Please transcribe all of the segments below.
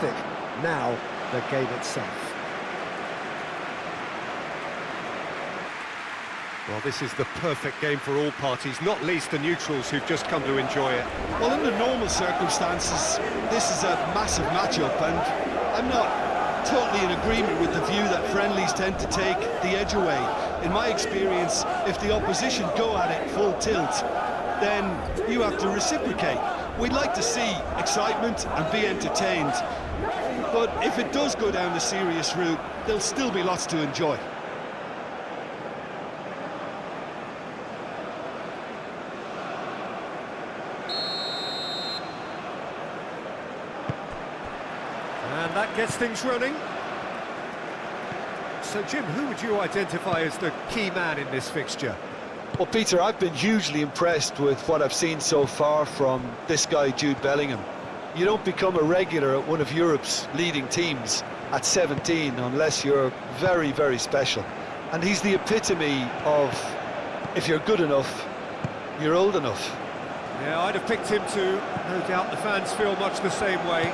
fantastic. Now, the game itself. Well, this is the perfect game for all parties, not least the neutrals who've just come to enjoy it. Well, under normal circumstances, this is a massive matchup, and I'm not totally in agreement with the view that friendlies tend to take the edge away. In my experience, if the opposition go at it full tilt, then you have to reciprocate. We'd like to see excitement and be entertained, but if it does go down the serious route, there'll still be lots to enjoy. And that gets things running. So, Jim, who would you identify as the key man in this fixture? Well, Peter, I've been hugely impressed with what I've seen so far from this guy, Jude Bellingham. You don't become a regular at one of Europe's leading teams at 17 unless you're very, very special. And he's the epitome of, if you're good enough, you're old enough. Yeah, I'd have picked him too. No doubt the fans feel much the same way.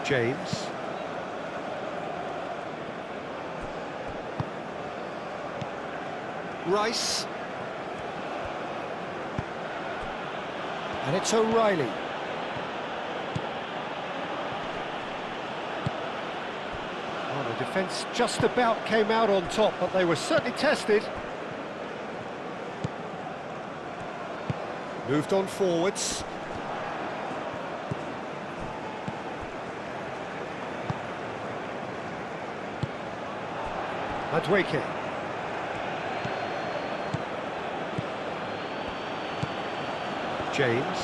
James. Rice. And it's O'Reilly. Well, the defence just about came out on top, but they were certainly tested. Moved on forwards. Madueke. James.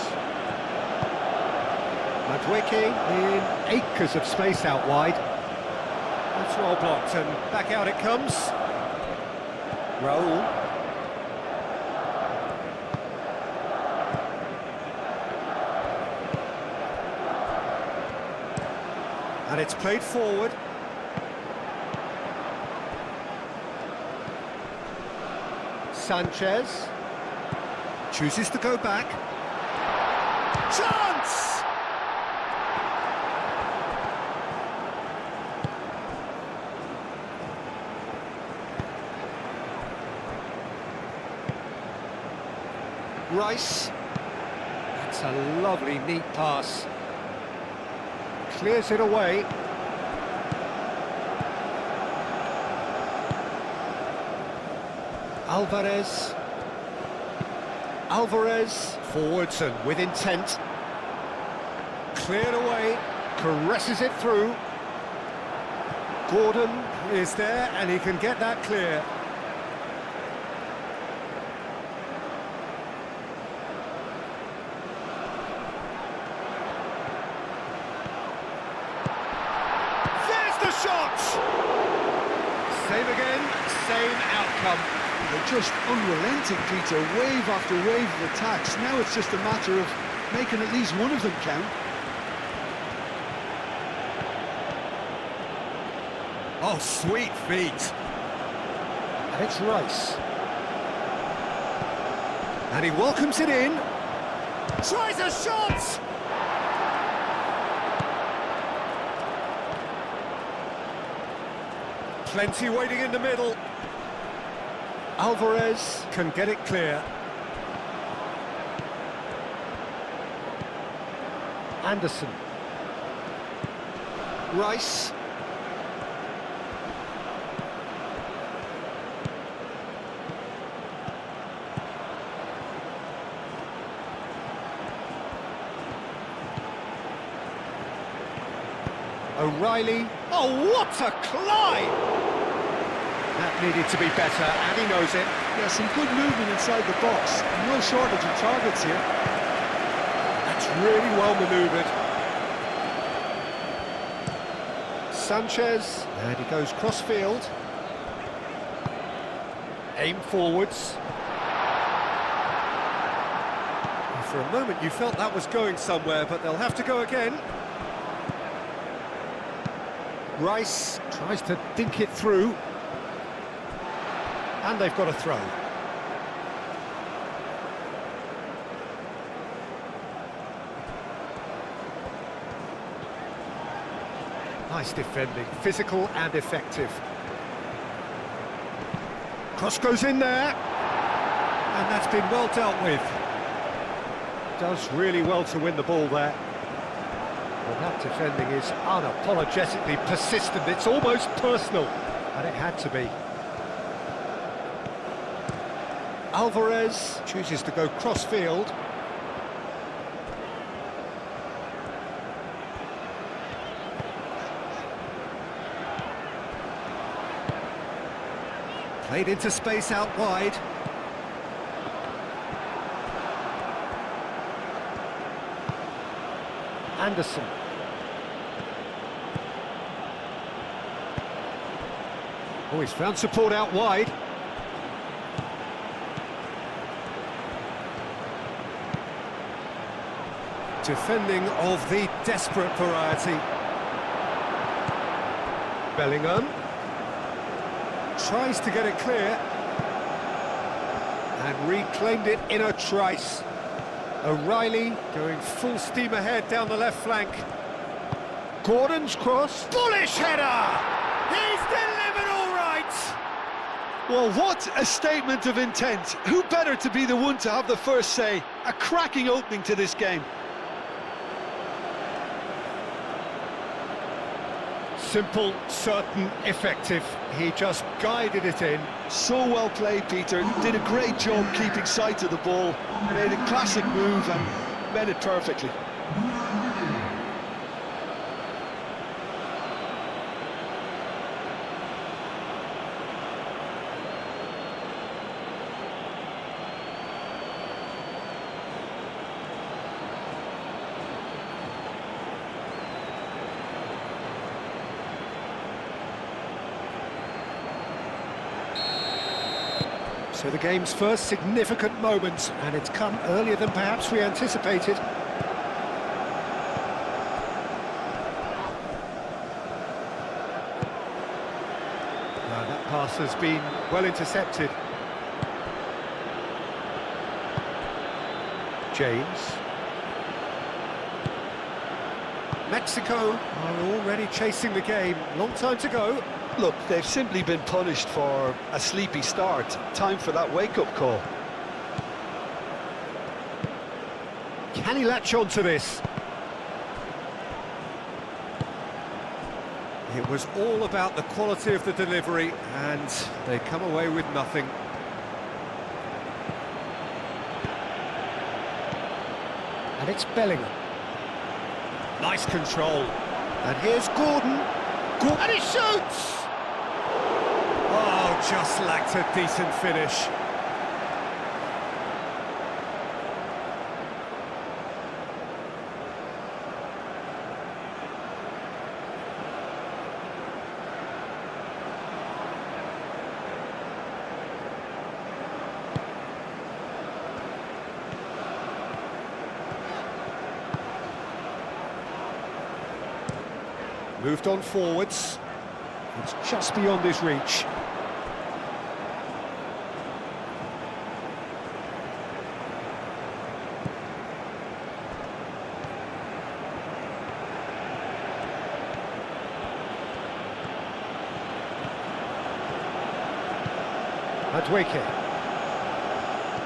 Madueke in acres of space out wide. That's well blocked, and back out it comes. Raul. And it's played forward. Sanchez chooses to go back. Chance! Rice. That's a lovely, neat pass. Clears it away. Alvarez, forwards and with intent. Cleared away, caresses it through. Gordon is there and he can get that clear. There's the shot! Same again, same outcome. They're just unrelenting, Peter, wave after wave of attacks. Now it's just a matter of making at least one of them count. Oh, sweet feet. And it's Rice. And he welcomes it in. Tries a shot! Plenty waiting in the middle. Alvarez can get it clear. Anderson. Rice. O'Reilly. Oh, what a climb! That needed to be better, and he knows it. Yeah, some good movement inside the box. No shortage of targets here. That's really well manoeuvred. Sanchez, and he goes cross-field. Aim forwards. For a moment you felt that was going somewhere, but they'll have to go again. Rice tries to dink it through. And they've got a throw. Nice defending, physical and effective. Cross goes in there, and that's been well dealt with. Does really well to win the ball there. Well, that defending is unapologetically persistent, it's almost personal, and it had to be. Alvarez chooses to go cross-field. Played into space out wide. Anderson. Oh, he's found support out wide. Defending of the desperate variety. Bellingham tries to get it clear and reclaimed it in a trice. O'Reilly going full steam ahead down the left flank. Gordon's cross. Bullish header! He's delivered all right! Well, what a statement of intent. Who better to be the one to have the first say? A cracking opening to this game. Simple, certain, effective. He just guided it in. So well played, Peter. Did a great job keeping sight of the ball. Made a classic move and made it perfectly. So the game's first significant moment, and it's come earlier than perhaps we anticipated. Now that pass has been well intercepted. James. Mexico are already chasing the game. Long time to go. Look, they've simply been punished for a sleepy start. Time for that wake-up call. Can he latch on to this? It was all about the quality of the delivery, and they come away with nothing. And it's Bellingham. Nice control. And here's Gordon. And he shoots! Oh, just lacked a decent finish. Moved on forwards. It's just beyond his reach.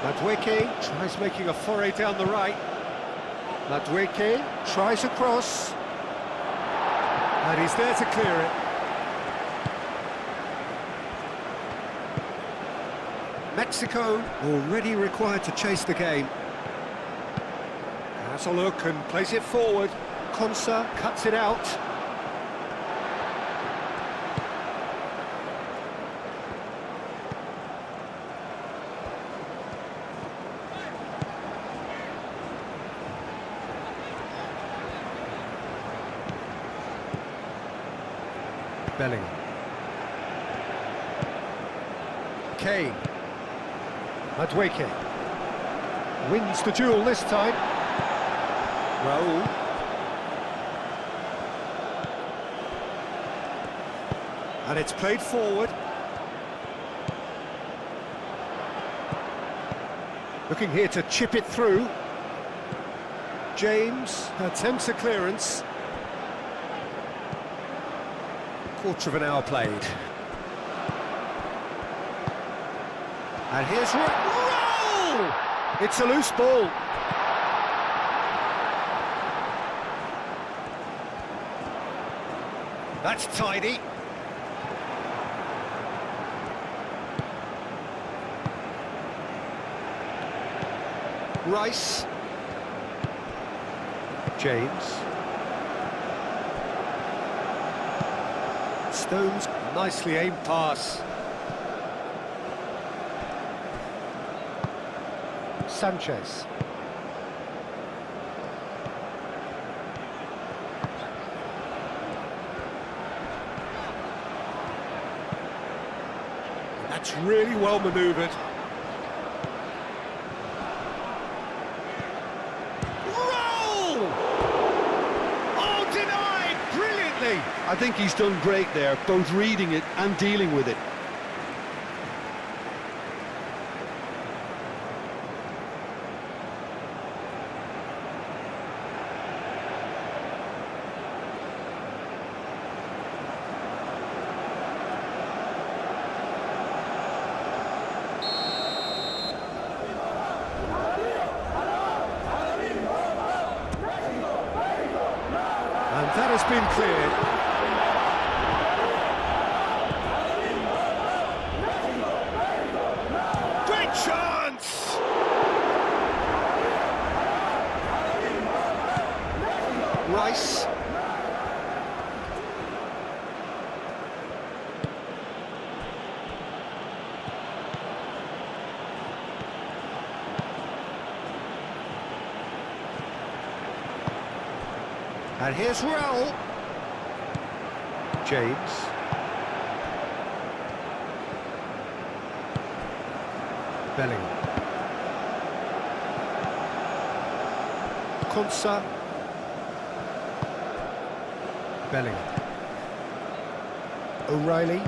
Madueke tries making a foray down the right. Madueke tries a cross. And he's there to clear it. Mexico already required to chase the game. Has a look and plays it forward. Konsa cuts it out. Bellingham. Kane. Madueke. Wins the duel this time. Raul. And it's played forward. Looking here to chip it through. James attempts a clearance. quarter of an hour played. And here's roll! It's a loose ball. That's tidy. Rice. James. Stones, nicely aimed pass. Sanchez. That's really well manoeuvred. Roll! Oh, denied! Brilliantly! I think he's done great there, both reading it and dealing with it. And that has been cleared. Great chance! Rice. And here's Raul. James. Bellingham. Konsa. Bellingham. O'Reilly.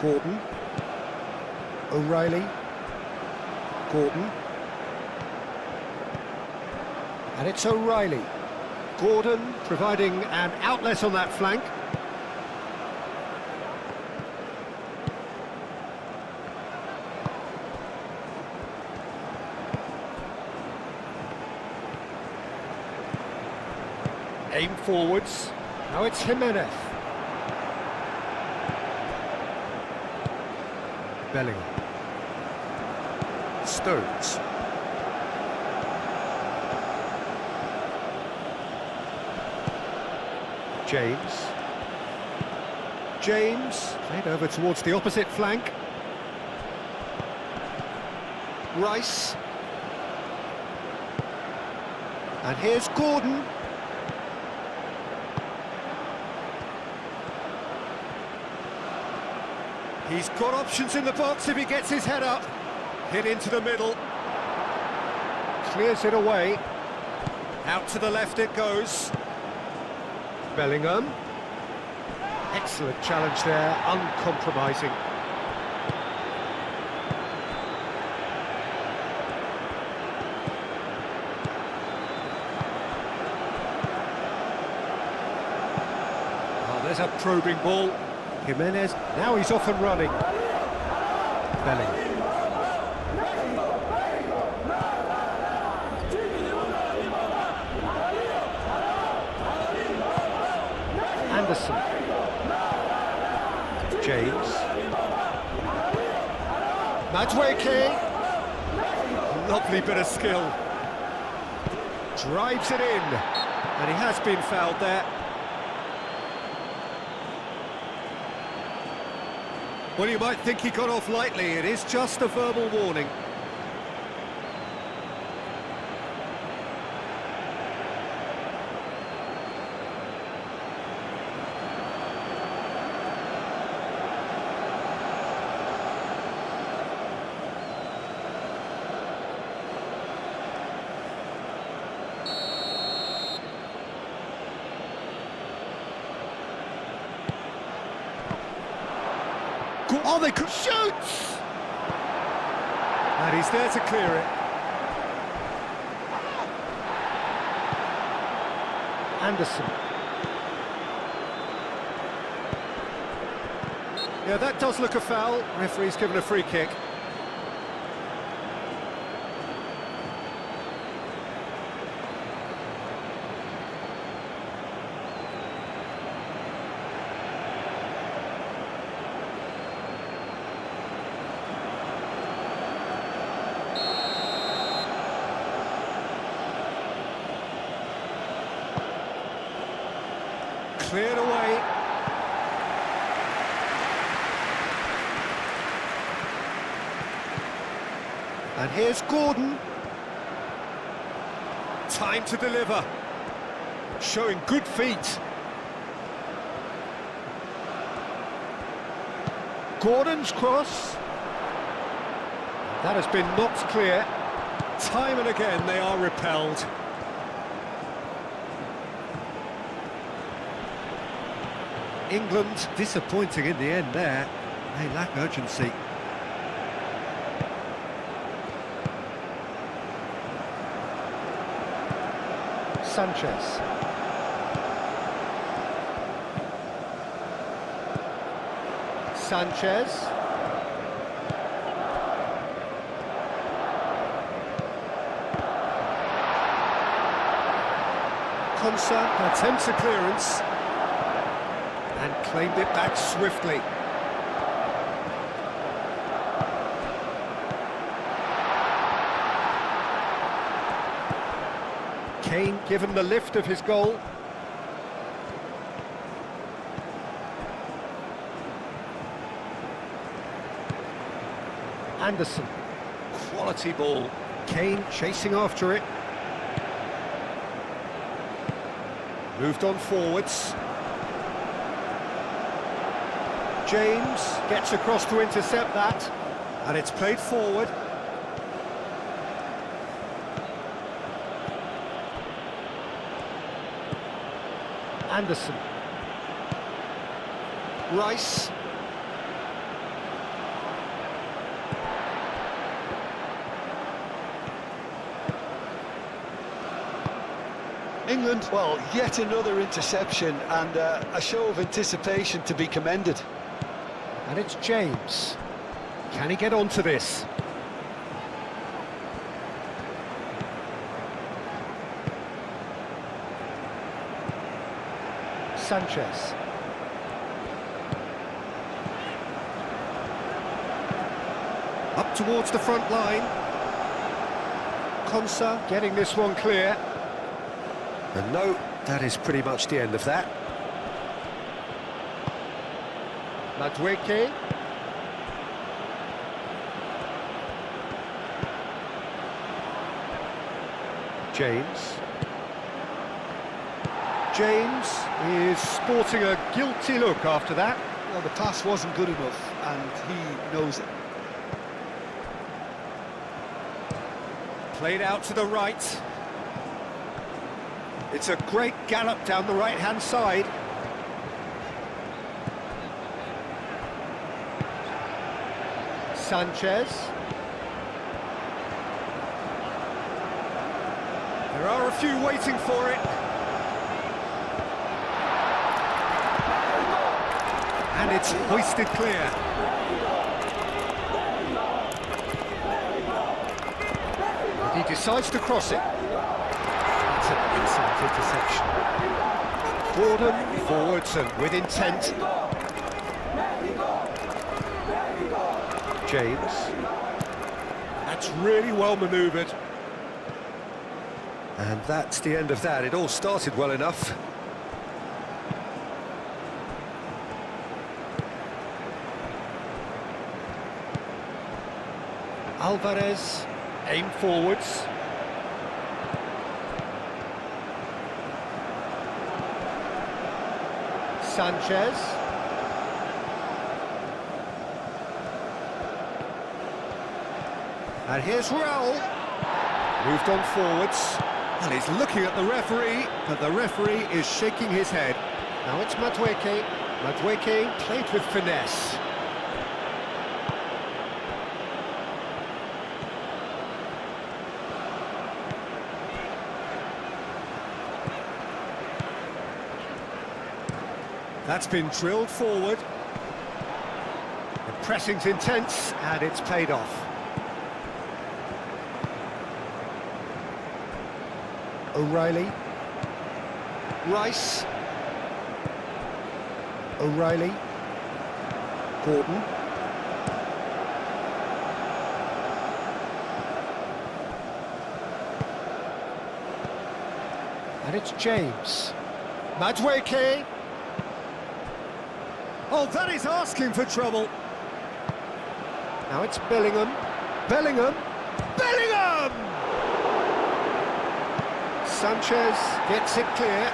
Gordon. O'Reilly. Gordon. And it's O'Reilly. Gordon providing an outlet on that flank. Aim forwards. Now it's Jimenez. Bellingham. Stones. James, played over towards the opposite flank. Rice. And here's Gordon. He's got options in the box if he gets his head up. Hit into the middle. Clears it away. Out to the left it goes. Bellingham. Excellent challenge there, uncompromising. Oh, there's a probing ball. Jimenez, now he's off and running. Bellingham. Anderson. James. Madweke. Lovely bit of skill. Drives it in. And he has been fouled there. Well, you might think he got off lightly. It is just a verbal warning. Oh, they could shoot! And he's there to clear it. Anderson. Yeah, that does look a foul. Referee's given a free kick. Cleared away. And here's Gordon. Time to deliver. Showing good feet. Gordon's cross. That has been knocked clear. Time and again they are repelled. England disappointing in the end there. They lack urgency. Sanchez. Sanchez. Konsa attempts a clearance and claimed it back swiftly. Kane given the lift of his goal. Anderson. Quality ball. Kane chasing after it. Moved on forwards. James gets across to intercept that, and it's played forward. Anderson. Rice. England, well, yet another interception and a show of anticipation to be commended. And it's James. Can he get onto this? Sanchez. Up towards the front line. Konsa getting this one clear. And no, that is pretty much the end of that. Madueke. James. James is sporting a guilty look after that. Well, the pass wasn't good enough, and he knows it. Played out to the right. It's a great gallop down the right-hand side. Sanchez. There are a few waiting for it. And it's hoisted clear. And he decides to cross it. That's an excellent interception. Gordon forwards and with intent. James. That's really well manoeuvred. And that's the end of that. It all started well enough. Alvarez, aim forwards. Sanchez. And here's Raul. Moved on forwards. And he's looking at the referee, but the referee is shaking his head. Now it's Madueke. Madueke played with finesse. That's been drilled forward. The pressing's intense, and it's paid off. O'Reilly. Rice. O'Reilly. Gordon. And it's James. Madueke. Oh, that is asking for trouble. Now it's Bellingham. Bellingham. Bellingham! Sanchez gets it clear.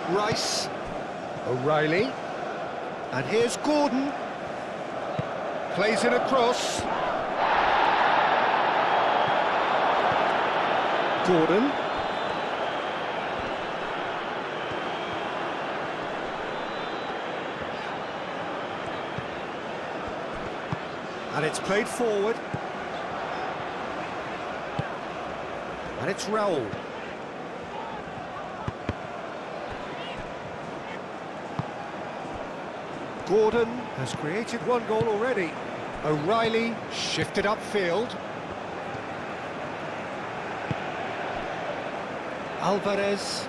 Rice, O'Reilly, and here's Gordon, plays it across, Gordon, and it's played forward, and it's Raul. Gordon has created one goal already. O'Reilly shifted upfield. Alvarez.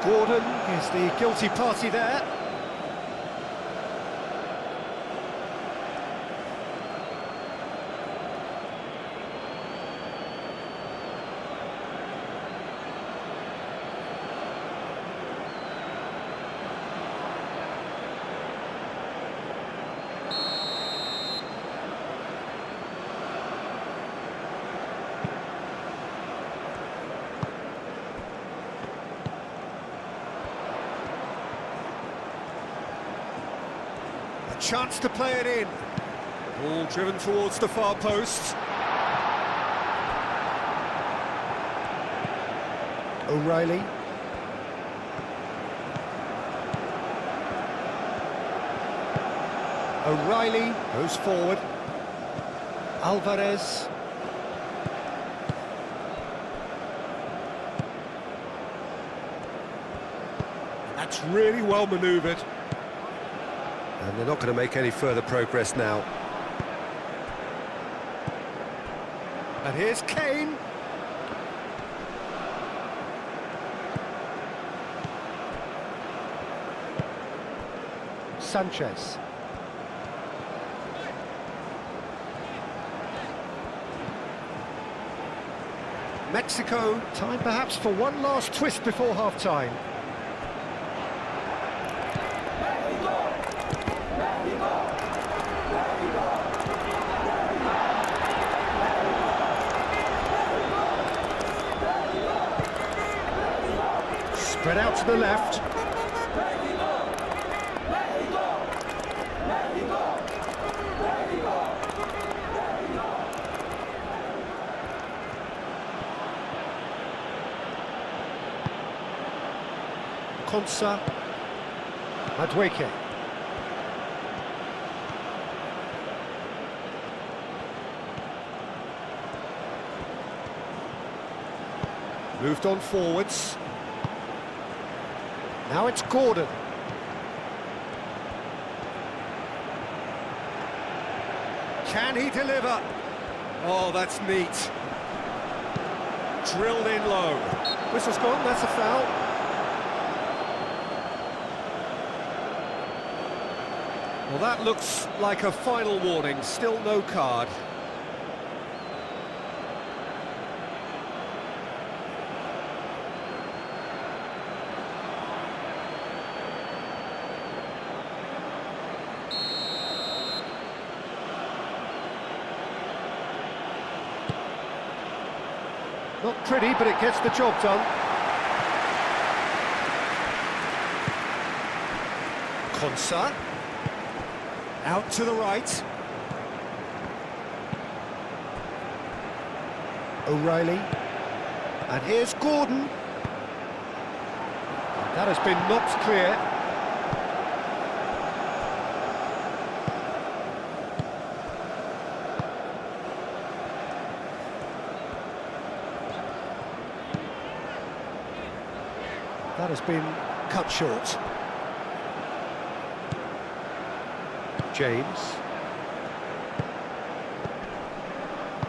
Gordon is the guilty party there. Chance to play it in. Ball driven towards the far post. O'Reilly. O'Reilly goes forward. Alvarez. That's really well manoeuvred. And they're not going to make any further progress now. And here's Kane. Sanchez. Mexico, time perhaps for one last twist before half-time. Spread out to the left. Konsa. Madueke. Moved on forwards. Now it's Gordon. Can he deliver? Oh, that's neat. Drilled in low. Whistle's gone, that's a foul. Well, that looks like a final warning, still no card. Not pretty, but it gets the job done. Konsa. Out to the right. O'Reilly. And here's Gordon. That has been knocked clear. That has been cut short. James.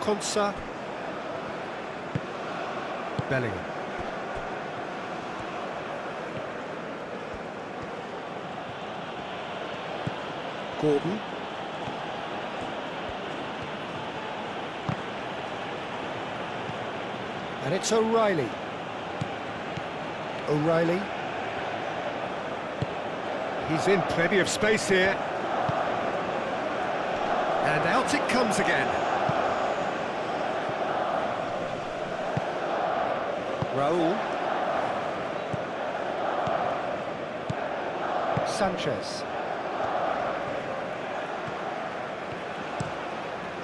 Konsa. Bellingham. Gordon. And it's O'Reilly. O'Reilly. He's in plenty of space here. And out it comes again. Raul. Sanchez.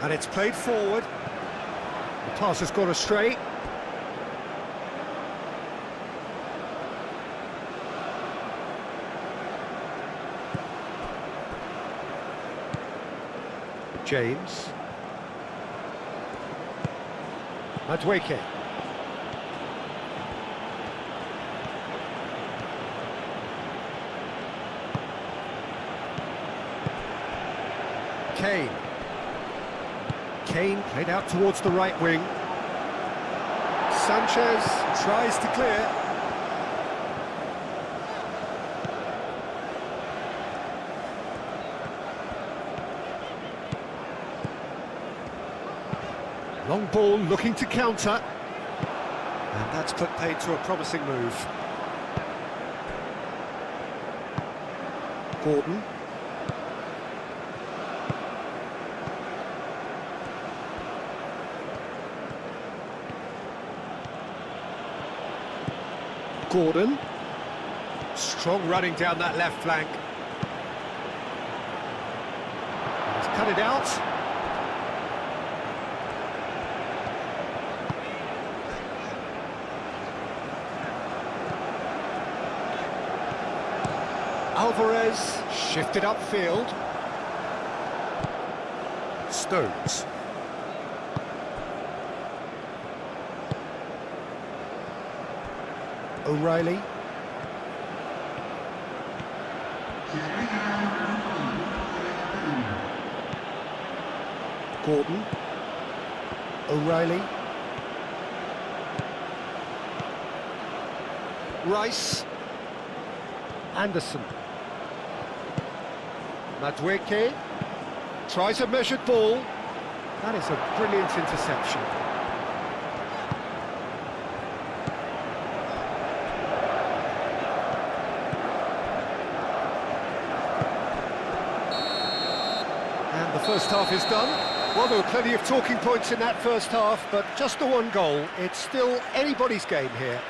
And it's played forward. The pass has gone astray. James. Madueke. Kane. Kane played out towards the right wing. Sanchez tries to clear. Long ball looking to counter. And that's put paid to a promising move. Gordon. Gordon. Strong running down that left flank. He's cut it out. Alvarez shifted upfield. Stones. O'Reilly. Gordon. O'Reilly. Rice. Anderson. Madueke tries a measured ball. That is a brilliant interception. And the first half is done. Well, there were plenty of talking points in that first half, but just the one goal. It's still anybody's game here.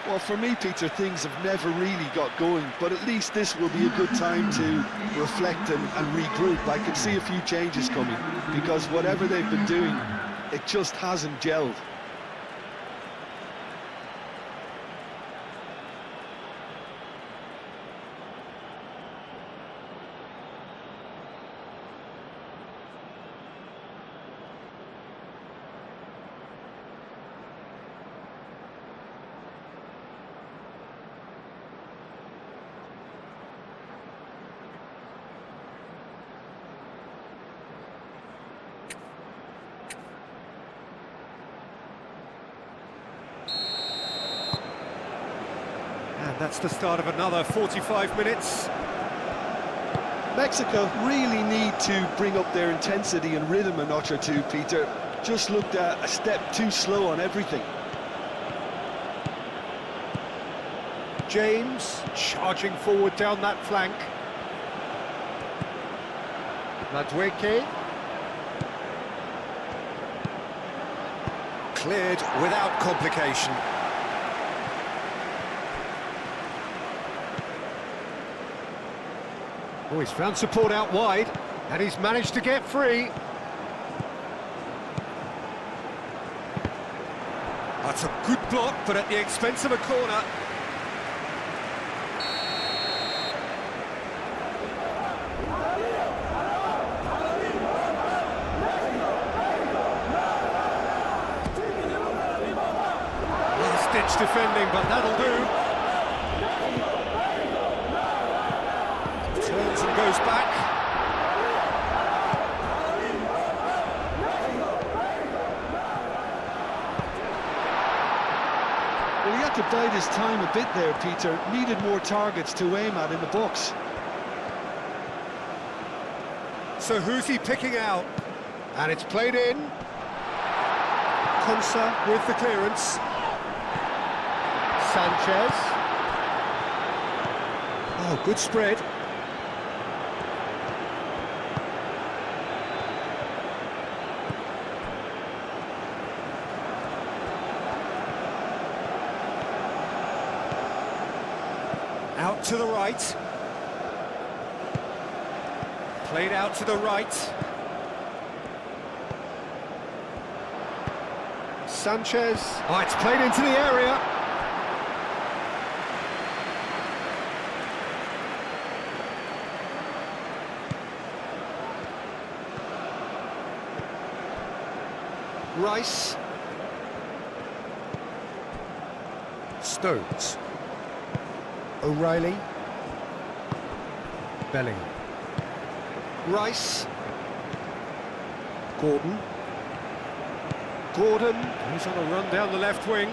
Well, for me, Peter, things have never really got going, but at least this will be a good time to reflect and regroup. I can see a few changes coming, because whatever they've been doing, it just hasn't gelled. And that's the start of another 45 minutes. Mexico really need to bring up their intensity and rhythm a notch or two, Peter. Just looked a step too slow on everything. James charging forward down that flank. Madueke. Cleared without complication. Oh, he's found support out wide, and he's managed to get free. That's a good block, but at the expense of a corner. Last-ditch defending, but that'll do. Turns and goes back. Well, he had to bide his time a bit there, Peter. Needed more targets to aim at in the box. So who's he picking out? And it's played in. Konsa with the clearance. Sanchez. Oh, good spread. Out to the right. Played out to the right. Sanchez. Oh, it's played into the area. Rice. Stones. O'Reilly. Bellingham. Rice. Gordon. Gordon, who's on a run down the left wing.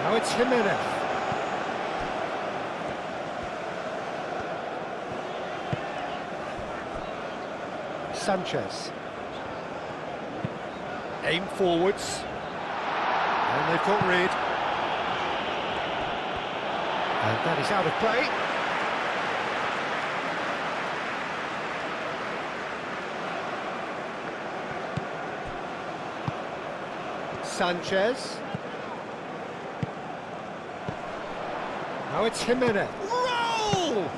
Now it's Jimenez. Sanchez. Aim forwards. And they've got rid. And that is out of play. Sanchez. Now it's Jimenez. Roll!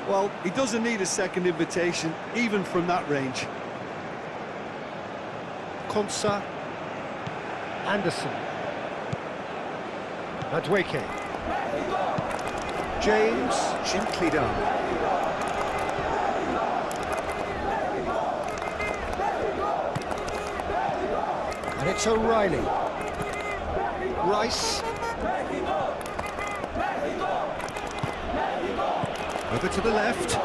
Well, he doesn't need a second invitation, even from that range. Konsa. Anderson. Madueke. James, gently done. And it's O'Reilly. Rice. Over to the left.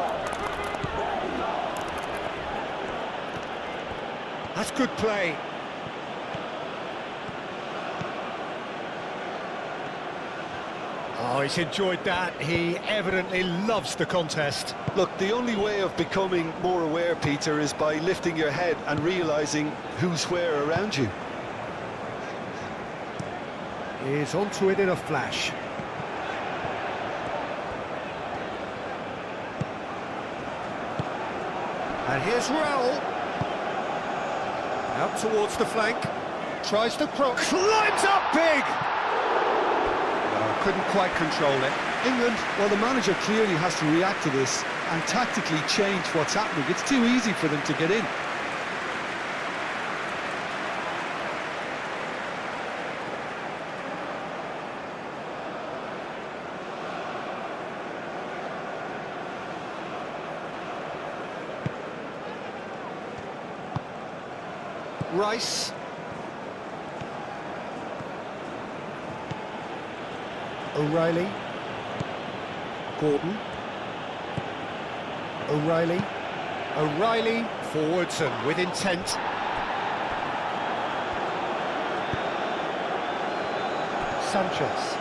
That's good play. Oh, he's enjoyed that. He evidently loves the contest. Look, the only way of becoming more aware, Peter, is by lifting your head and realising who's where around you. He's onto it in a flash. And here's Raul. Out towards the flank. Tries to cross. Climbs up big! Couldn't quite control it. England, well, the manager clearly has to react to this and tactically change what's happening. It's too easy for them to get in. Rice. O'Reilly. Gordon. O'Reilly. O'Reilly forwards and with intent. Sanchez.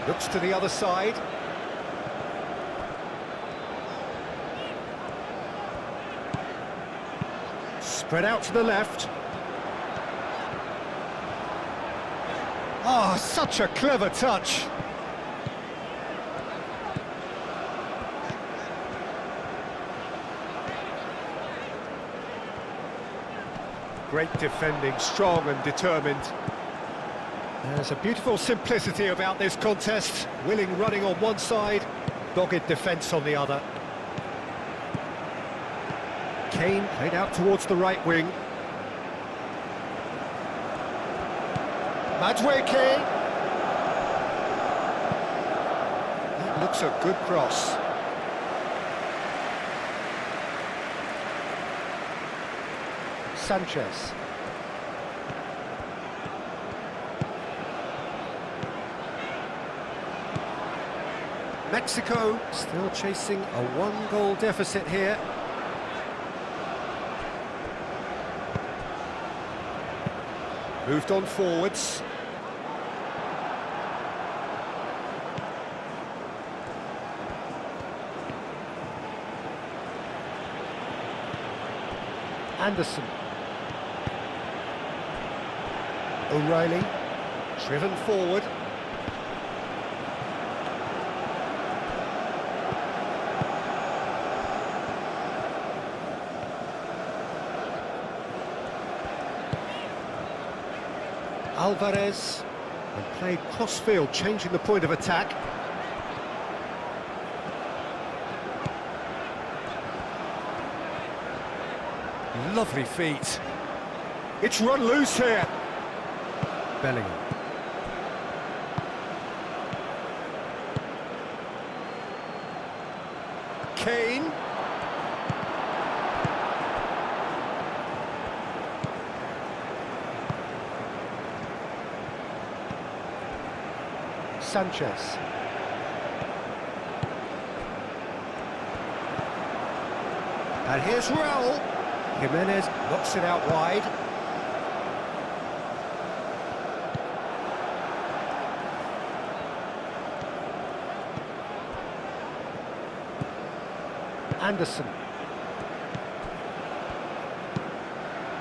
Looks to the other side. Spread out to the left. Oh, such a clever touch. Great defending, strong and determined. There's a beautiful simplicity about this contest. Willing running on one side, dogged defence on the other. Kane played out towards the right wing. Madweke. That looks a good cross. Sanchez. Mexico still chasing a one-goal deficit here. Moved on forwards. Anderson. O'Reilly, driven forward. Alvarez, and played cross-field, changing the point of attack. Lovely feet. It's run loose here. Bellingham. Kane. Sanchez. And here's Raul. Jimenez knocks it out wide. Anderson.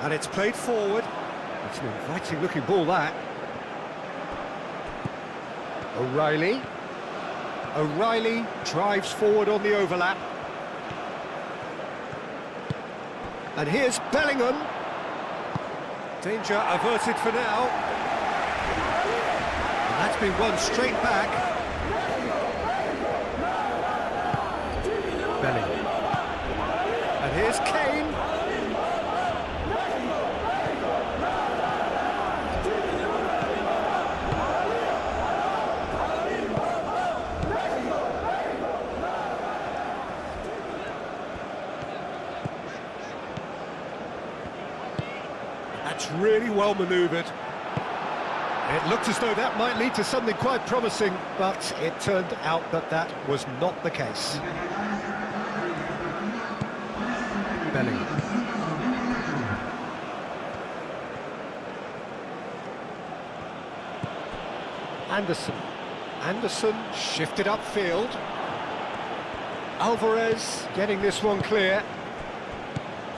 And it's played forward. It's an inviting looking ball, that. O'Reilly. O'Reilly drives forward on the overlap. And here's Bellingham. Danger averted for now. And that's been won straight back. Bellingham. And here's Kane. That's really well manoeuvred. It looked as though that might lead to something quite promising, but it turned out that that was not the case. Bellingham. Anderson. Anderson shifted upfield. Alvarez getting this one clear.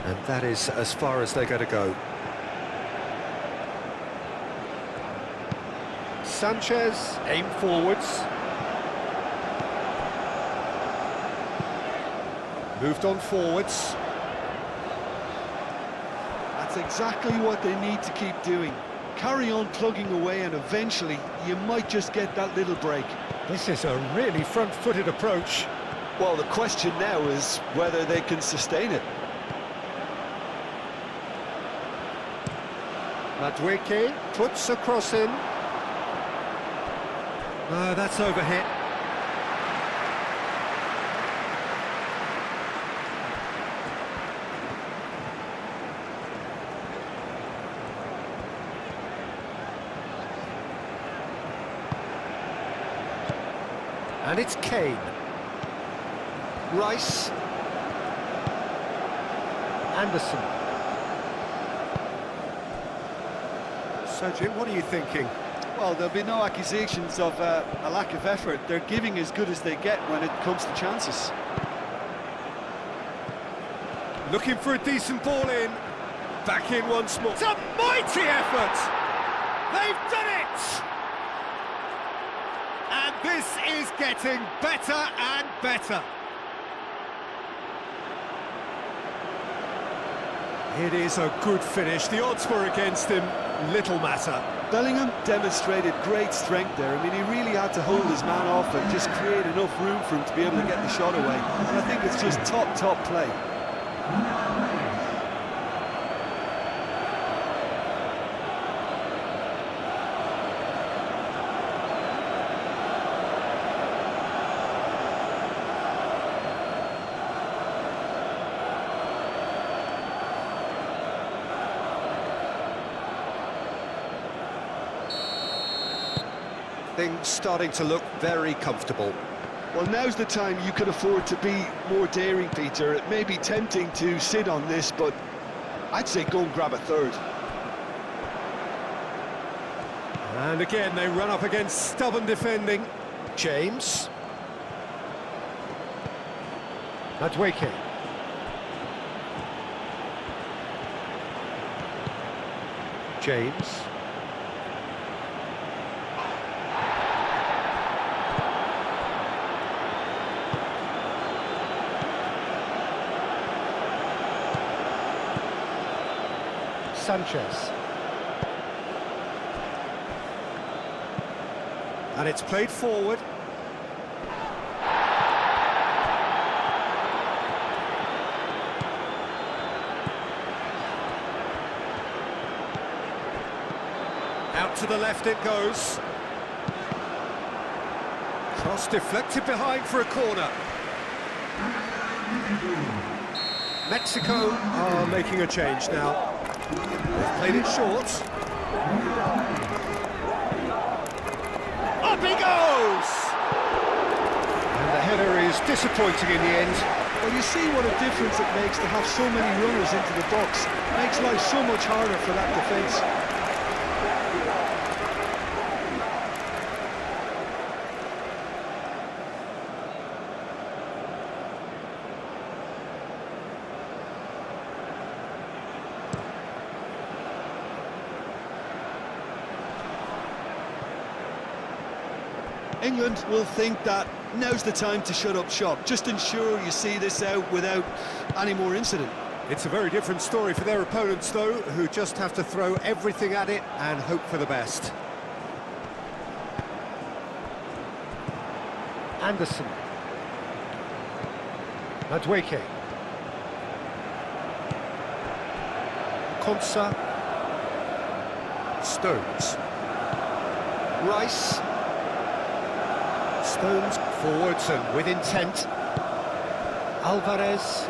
And that is as far as they're going to go. Sanchez, aim forwards. Moved on forwards. That's exactly what they need to keep doing. Carry on plugging away and eventually you might just get that little break. This is a really front-footed approach. Well, the question now is whether they can sustain it. Madweke puts a cross in. No, that's overhit. And it's Kane. Rice. Anderson. So, Jim, what are you thinking? Well, there'll be no accusations of a lack of effort. They're giving as good as they get when it comes to chances. Looking for a decent ball in. Back in once more. It's a mighty effort! They've done it! And this is getting better and better. It is a good finish. The odds were against him. Little matter. Bellingham demonstrated great strength there. I mean, he really had to hold his man off and just create enough room for him to be able to get the shot away. And I think it's just top play. Things starting to look very comfortable. Well, now's the time you can afford to be more daring, Peter. It may be tempting to sit on this, but I'd say go and grab a third. And again, they run up against stubborn defending. James. Madueke. James. Sanchez. And it's played forward. Out to the left it goes. Cross deflected behind for a corner. Mexico are making a change now. They've played it short. Up he goes! And the header is disappointing in the end. Well, you see what a difference it makes to have so many runners into the box. It makes life so much harder for that defence. England will think that now's the time to shut up shop. Just ensure you see this out without any more incident. It's a very different story for their opponents, though, who just have to throw everything at it and hope for the best. Anderson. Madueke. Konsa. Stones. Rice. Stones forwards and with intent. Alvarez.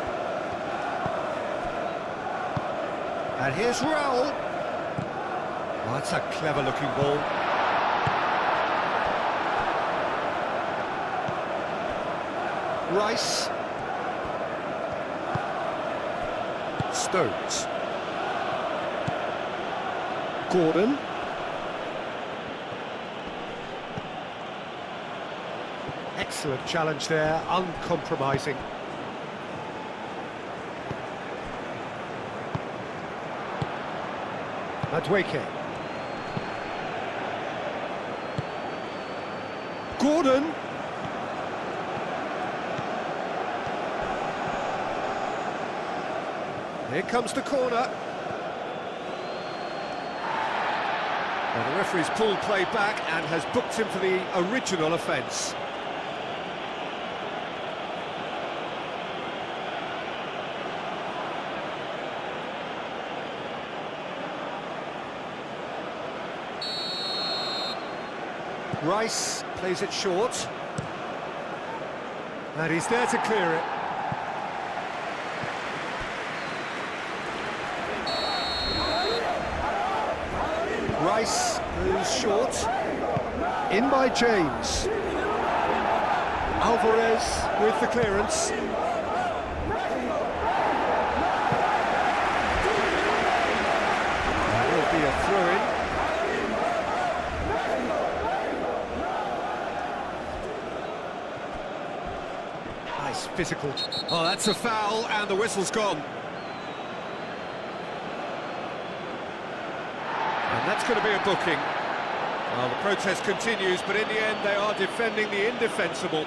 And here's Raul. Oh, that's a clever-looking ball. Rice. Stones. Gordon. Excellent challenge there, uncompromising. Madueke. Gordon. Here comes the corner. Well, the referee's pulled play back and has booked him for the original offence. Rice plays it short. And he's there to clear it. Rice goes short. In by James. Alvarez with the clearance. That will be a throw-in. Nice physical. Oh, that's a foul, and the whistle's gone. And that's going to be a booking. Well, the protest continues, but in the end, they are defending the indefensible.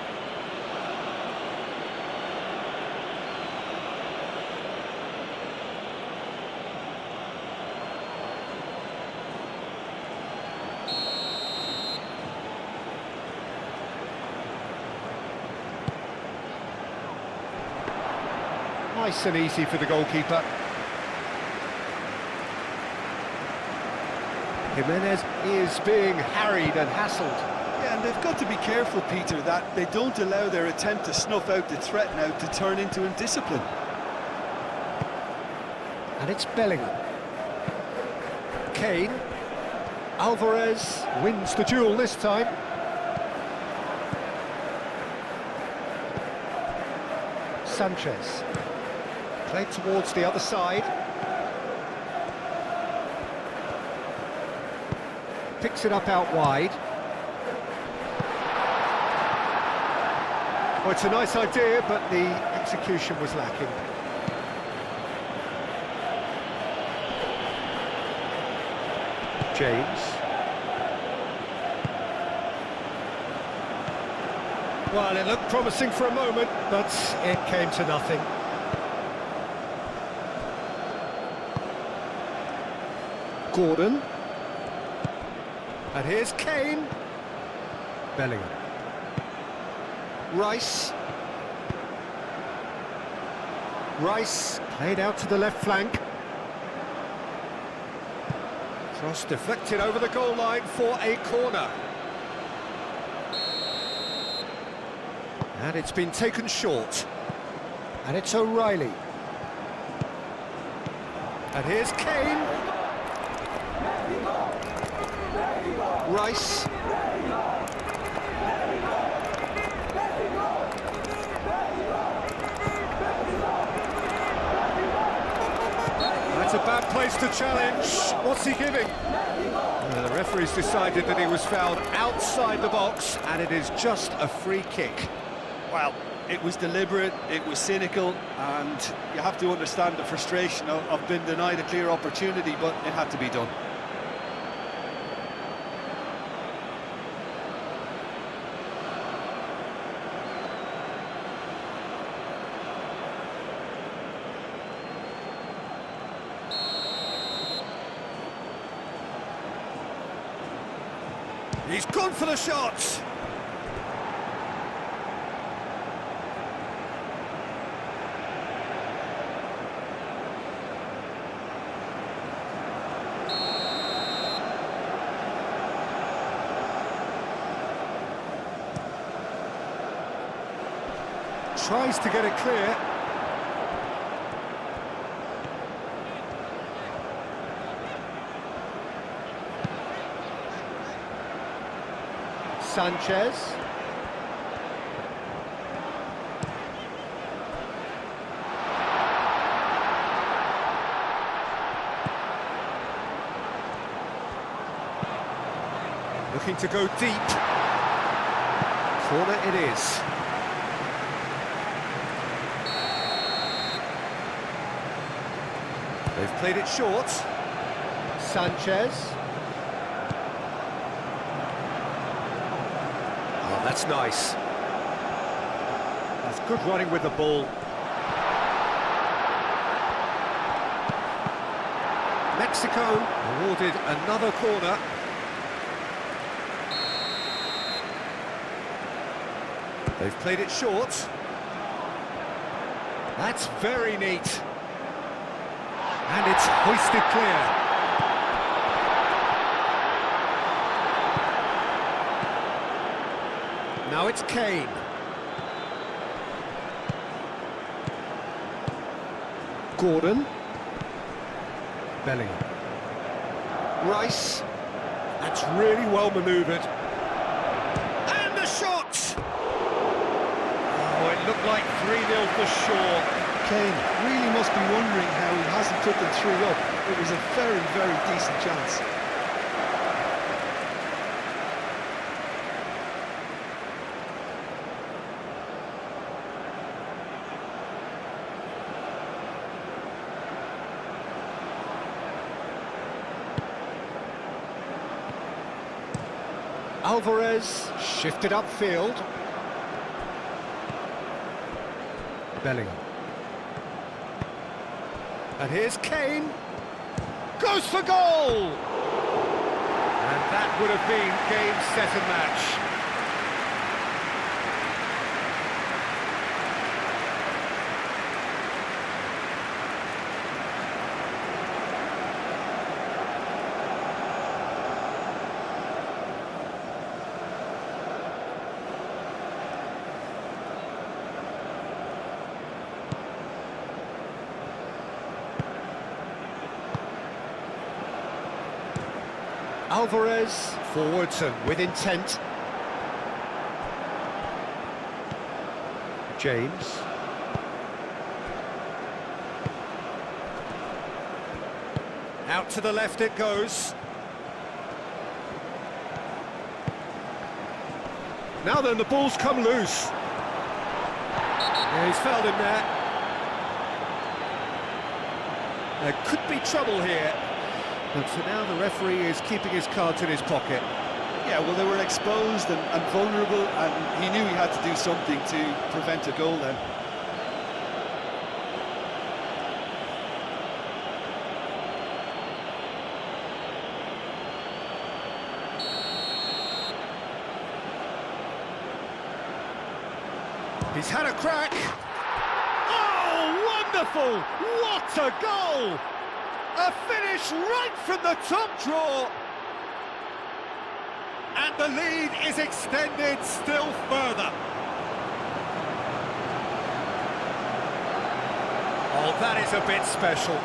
Nice and easy for the goalkeeper. Jimenez is being harried and hassled. Yeah, and they've got to be careful, Peter, that they don't allow their attempt to snuff out the threat now to turn into indiscipline. And it's Bellingham. Kane. Alvarez wins the duel this time. Sanchez. Played towards the other side. Picks it up out wide. Well, it's a nice idea, but the execution was lacking. James. Well, it looked promising for a moment, but it came to nothing. Gordon. And here's Kane. Bellingham. Rice. Rice played out to the left flank. Cross deflected over the goal line for a corner. And it's been taken short. And it's O'Reilly. And here's Kane. Rice. That's a bad place to challenge. What's he giving? The referee's decided that he was fouled outside the box, and it is just a free kick. Well, it was deliberate, it was cynical, and you have to understand the frustration of being denied a clear opportunity, but it had to be done. He's gone for the shot. Tries to get it clear. Sanchez. Looking to go deep. Corner it is. They've played it short. Sanchez. Oh, that's nice. That's good running with the ball. Mexico awarded another corner. They've played it short. That's very neat. And it's hoisted clear. Now it's Kane. Gordon. Bellingham. Rice. That's really well manoeuvred. And the shot! Oh, it looked like 3-0 for sure. Kane really must be wondering how he hasn't put them 3 up. It was a very, very decent chance. Alvarez shifted upfield. Bellingham. And here's Kane. Goes for goal! And that would have been game, set and match. Alvarez, forwards and with intent. James. Out to the left it goes. Now then, the ball's come loose. Yeah, he's fouled him there. There could be trouble here. But for now, the referee is keeping his cards in his pocket. Yeah, well, they were exposed and vulnerable, and he knew he had to do something to prevent a goal then. He's had a crack. Oh, wonderful! What a goal! A finish right from the top draw. And the lead is extended still further. Oh, that is a bit special.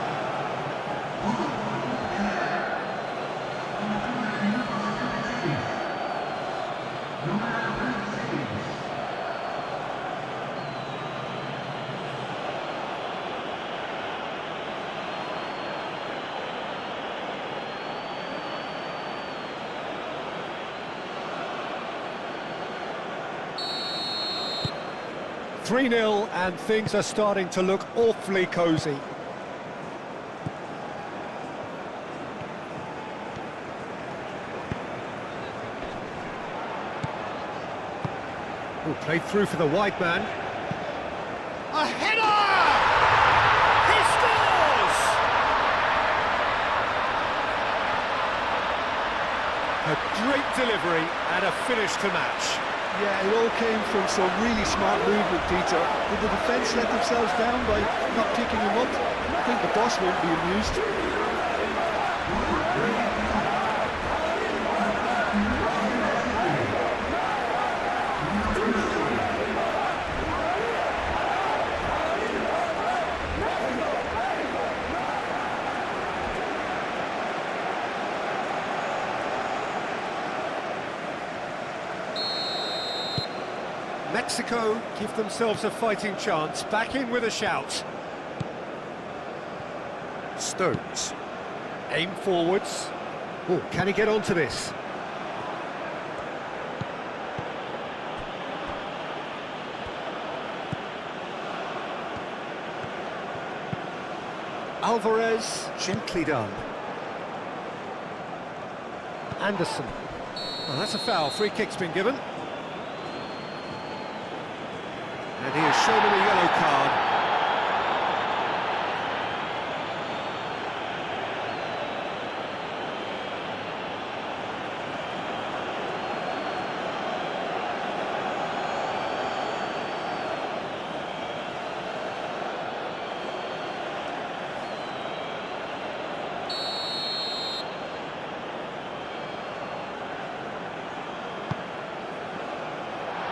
(3-0) and things are starting to look awfully cosy. Oh, played through for the wide man. A header! He scores! A great delivery and a finish to match. Yeah, it all came from some really smart movement, Peter. Did the defence let themselves down by not picking him up? I think the boss won't be amused. Mexico give themselves a fighting chance, back in with a shout. Stones, aim forwards. Oh, can he get onto this? Alvarez, gently done. Anderson. Oh, that's a foul, free kick's been given. And he has shown him a yellow card.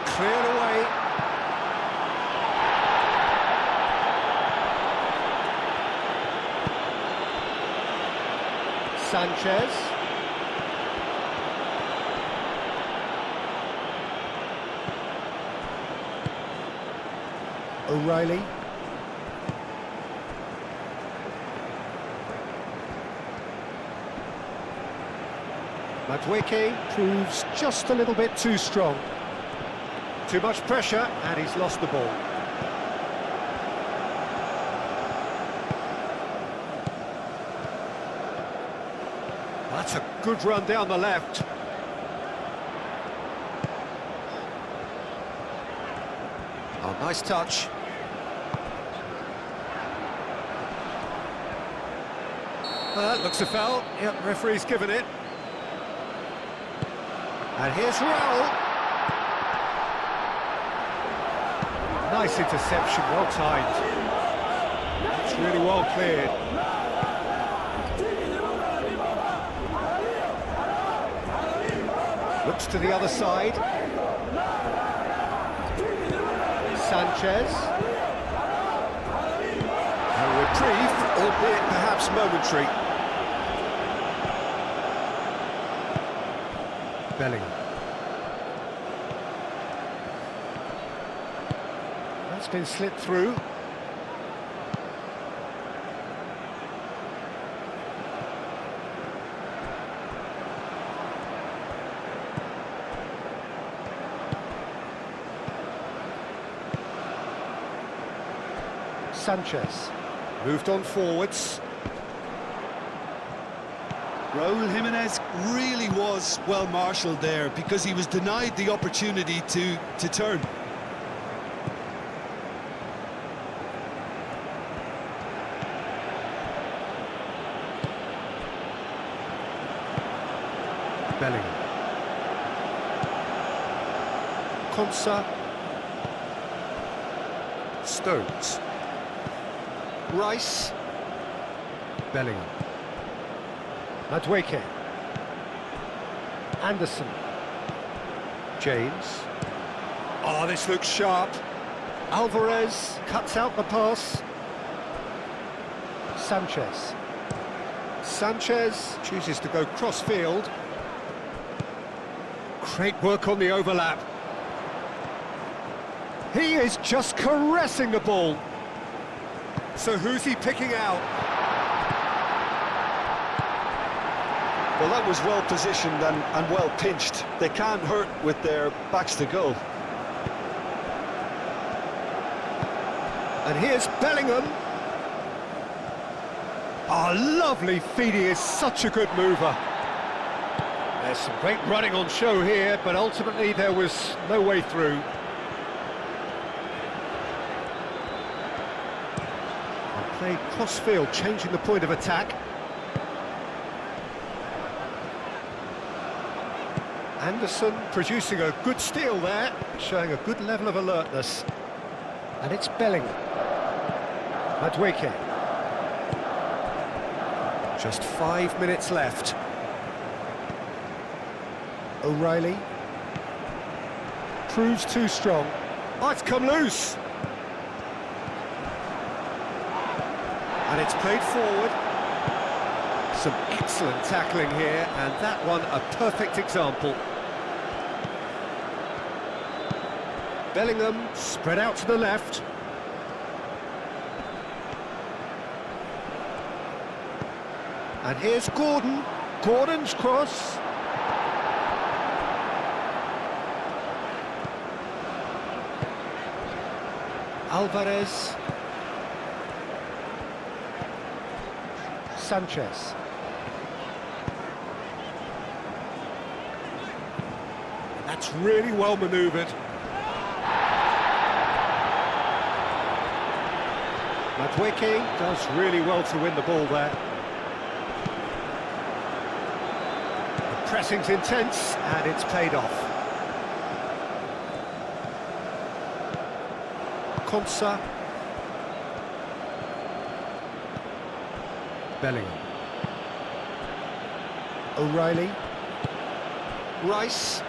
Cleared away. Sanchez. O'Reilly. Madueke proves just a little bit too strong. Too much pressure, and he's lost the ball. That's a good run down the left. Oh, nice touch. That looks a foul. Yep, referee's given it. And here's Raul. Nice interception, well timed. It's really well cleared. Looks to the other side. Sanchez. A reprieve, albeit perhaps momentary. Bellingham. That's been slipped through. Sanchez moved on forwards. Raúl Jiménez really was well marshalled there because he was denied the opportunity to turn. Bellingham. Konsa. Stones. Rice. Bellingham. Madueke. Anderson. James. Oh, this looks sharp. Alvarez cuts out the pass. Sanchez. Sanchez chooses to go cross-field. Great work on the overlap. He is just caressing the ball. So who's he picking out? Well, that was well positioned and well pinched. They can't hurt with their backs to goal. And here's Bellingham. Oh, lovely feet. He is such a good mover. There's some great running on show here, but ultimately there was no way through. And played cross-field, changing the point of attack. Anderson producing a good steal there, showing a good level of alertness. And it's Bellingham. Madueke. Just 5 minutes left. O'Reilly. Proves too strong. Oh, it's come loose. And it's played forward. Some excellent tackling here, and that one a perfect example. Bellingham spread out to the left. And here's Gordon. Gordon's cross. Alvarez. Sanchez. That's really well manoeuvred. Madueke does really well to win the ball there. The pressing's intense and it's paid off. Konsa. Bellingham. O'Reilly. Rice.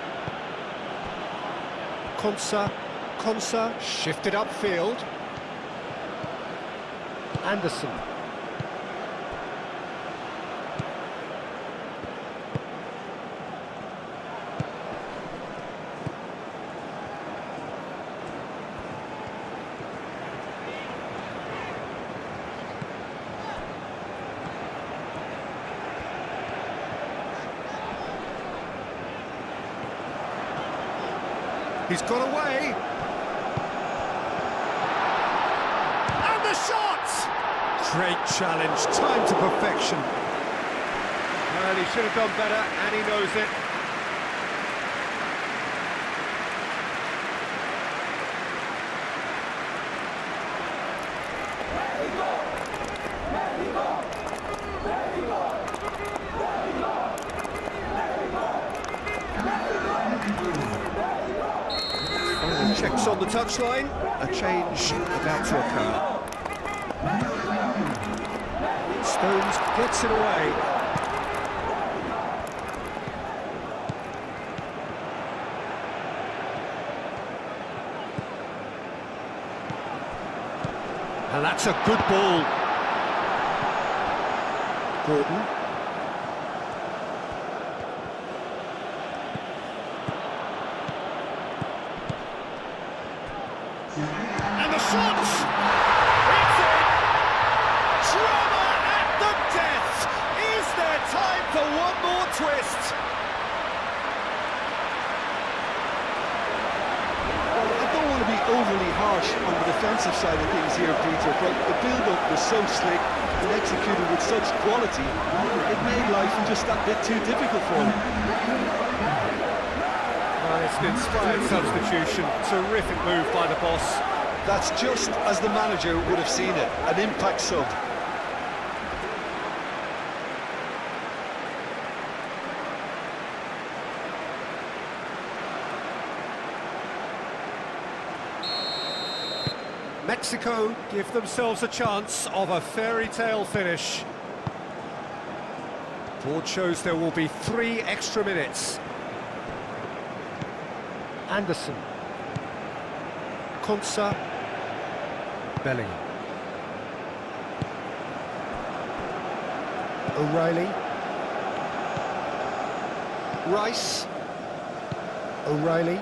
Konsa. Konsa shifted upfield. Anderson. He's got away. And the shot! Great challenge, time to perfection. Well, he should have done better, and he knows it. Checks on the touchline, a change about to occur. Stones gets it away. And that's a good ball. Gordon. And the shot! It's in! Drama at the death! Is there time for one more twist? I don't want to be overly harsh on the defensive side of things here, Peter, but the build-up was so slick and executed with such quality, it made life just that bit too difficult for them. Well, it's an inspired substitution. Terrific move by the boss. That's just as the manager would have seen it, an impact sub. Mexico give themselves a chance of a fairy tale finish. Board shows there will be 3 extra minutes. Anderson. Konsa. Bellingham. O'Reilly. Rice. O'Reilly.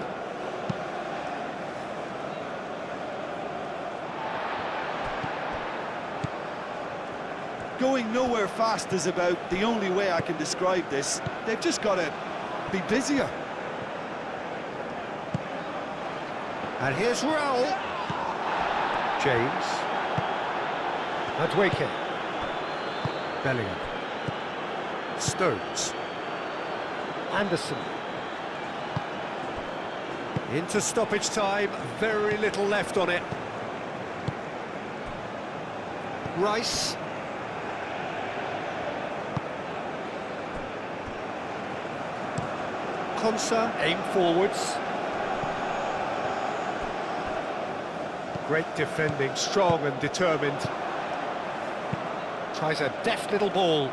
Going nowhere fast is about the only way I can describe this. They've just got to be busier. And here's Raul. James. Madueke. Bellingham. Stones. Anderson. Into stoppage time, very little left on it. Rice. Konsa, aim forwards. Great defending, strong and determined. Tries a deft little ball.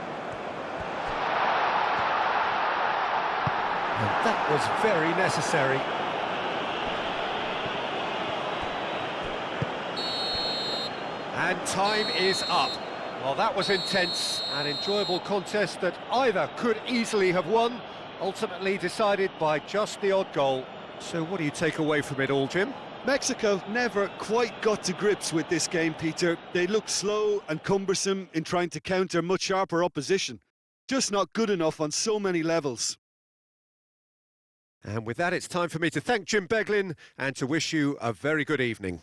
And that was very necessary. And time is up. Well, that was intense, an enjoyable contest that either could easily have won, ultimately decided by just the odd goal. So what do you take away from it all, Jim? Mexico never quite got to grips with this game, Peter. They looked slow and cumbersome in trying to counter much sharper opposition. Just not good enough on so many levels. And with that, it's time for me to thank Jim Beglin and to wish you a very good evening.